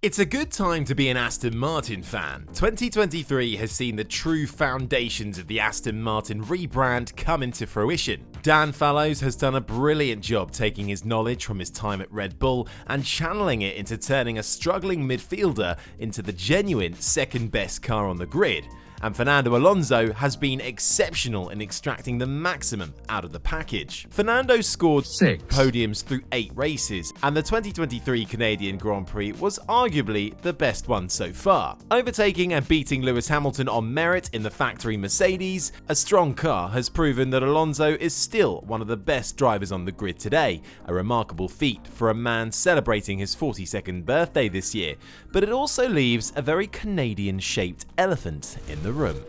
It's a good time to be an Aston Martin fan. 2023 has seen the true foundations of the Aston Martin rebrand come into fruition. Dan Fallows has done a brilliant job taking his knowledge from his time at Red Bull and channeling it into turning a struggling midfielder into the genuine second best car on the grid. And Fernando Alonso has been exceptional in extracting the maximum out of the package. Fernando scored 6 podiums through 8 races, and the 2023 Canadian Grand Prix was arguably the best one so far. Overtaking and beating Lewis Hamilton on merit in the factory Mercedes, a strong car has proven that Alonso is still one of the best drivers on the grid today, a remarkable feat for a man celebrating his 42nd birthday this year, but it also leaves a very Canadian-shaped elephant in the room.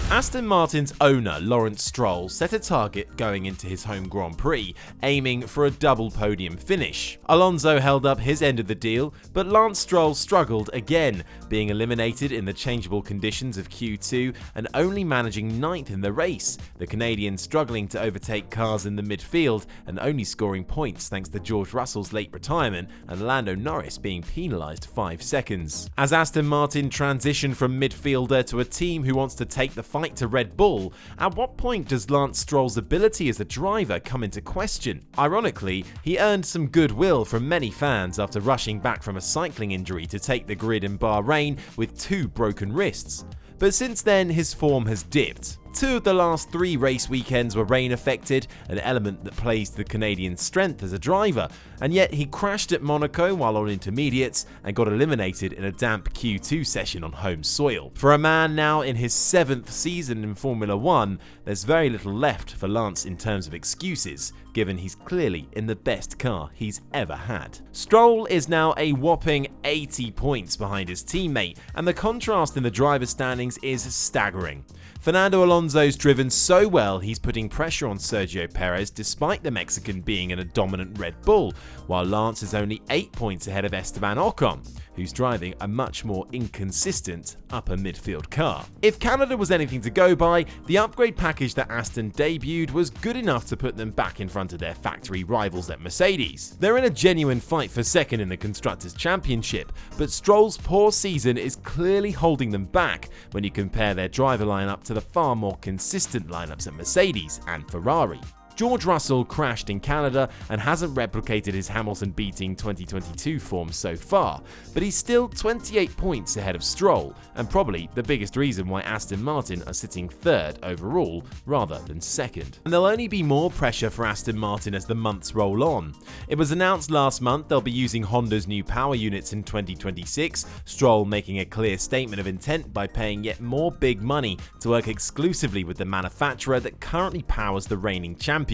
Aston Martin's owner, Lance Stroll, set a target going into his home Grand Prix, aiming for a double podium finish. Alonso held up his end of the deal, but Lance Stroll struggled again, being eliminated in the changeable conditions of Q2 and only managing 9th in the race, the Canadian struggling to overtake cars in the midfield and only scoring points thanks to George Russell's late retirement and Lando Norris being penalised 5 seconds. As Aston Martin transitioned from midfielder to a team who wants to take the fight to Red Bull, at what point does Lance Stroll's ability as a driver come into question? Ironically, he earned some goodwill from many fans after rushing back from a cycling injury to take the grid in Bahrain with 2 broken wrists. But since then, his form has dipped. 2 of the last 3 race weekends were rain affected, an element that plays to the Canadian's strength as a driver, and yet he crashed at Monaco while on intermediates and got eliminated in a damp Q2 session on home soil. For a man now in his 7th season in Formula 1, there's very little left for Lance in terms of excuses, given he's clearly in the best car he's ever had. Stroll is now a whopping 80 points behind his teammate, and the contrast in the driver's standings is staggering. Fernando Alonso's driven so well he's putting pressure on Sergio Perez despite the Mexican being in a dominant Red Bull, while Lance is only 8 points ahead of Esteban Ocon, who's driving a much more inconsistent upper midfield car. If Canada was anything to go by, the upgrade package that Aston debuted was good enough to put them back in front of their factory rivals at Mercedes. They're in a genuine fight for second in the Constructors' Championship, but Stroll's poor season is clearly holding them back when you compare their driver lineup to the far more consistent lineups at Mercedes and Ferrari. George Russell crashed in Canada and hasn't replicated his Hamilton-beating 2022 form so far, but he's still 28 points ahead of Stroll, and probably the biggest reason why Aston Martin are sitting 3rd overall rather than 2nd. And there'll only be more pressure for Aston Martin as the months roll on. It was announced last month they'll be using Honda's new power units in 2026, Stroll making a clear statement of intent by paying yet more big money to work exclusively with the manufacturer that currently powers the reigning champion.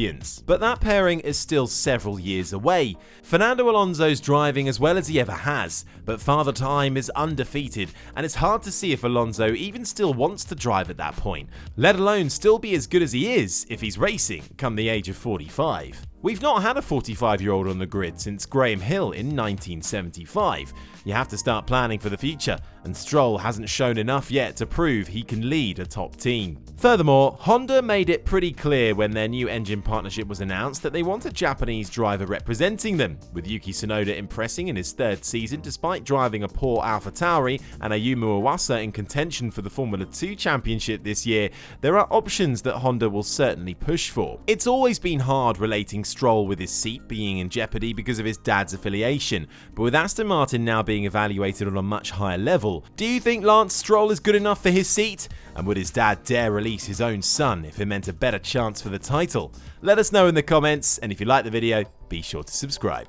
But that pairing is still several years away. Fernando Alonso's driving as well as he ever has, but Father Time is undefeated, and it's hard to see if Alonso even still wants to drive at that point, let alone still be as good as he is if he's racing come the age of 45. We've not had a 45-year-old on the grid since Graham Hill in 1975. You have to start planning for the future, and Stroll hasn't shown enough yet to prove he can lead a top team. Furthermore, Honda made it pretty clear when their new engine partnership was announced that they want a Japanese driver representing them, with Yuki Tsunoda impressing in his 3rd season despite driving a poor AlphaTauri and Ayumu Iwasa in contention for the Formula 2 championship this year. There are options that Honda will certainly push for. It's always been hard relating Stroll with his seat being in jeopardy because of his dad's affiliation, but with Aston Martin now being evaluated on a much higher level, do you think Lance Stroll is good enough for his seat? And would his dad dare release his own son if it meant a better chance for the title? Let us know in the comments, and if you like the video, be sure to subscribe.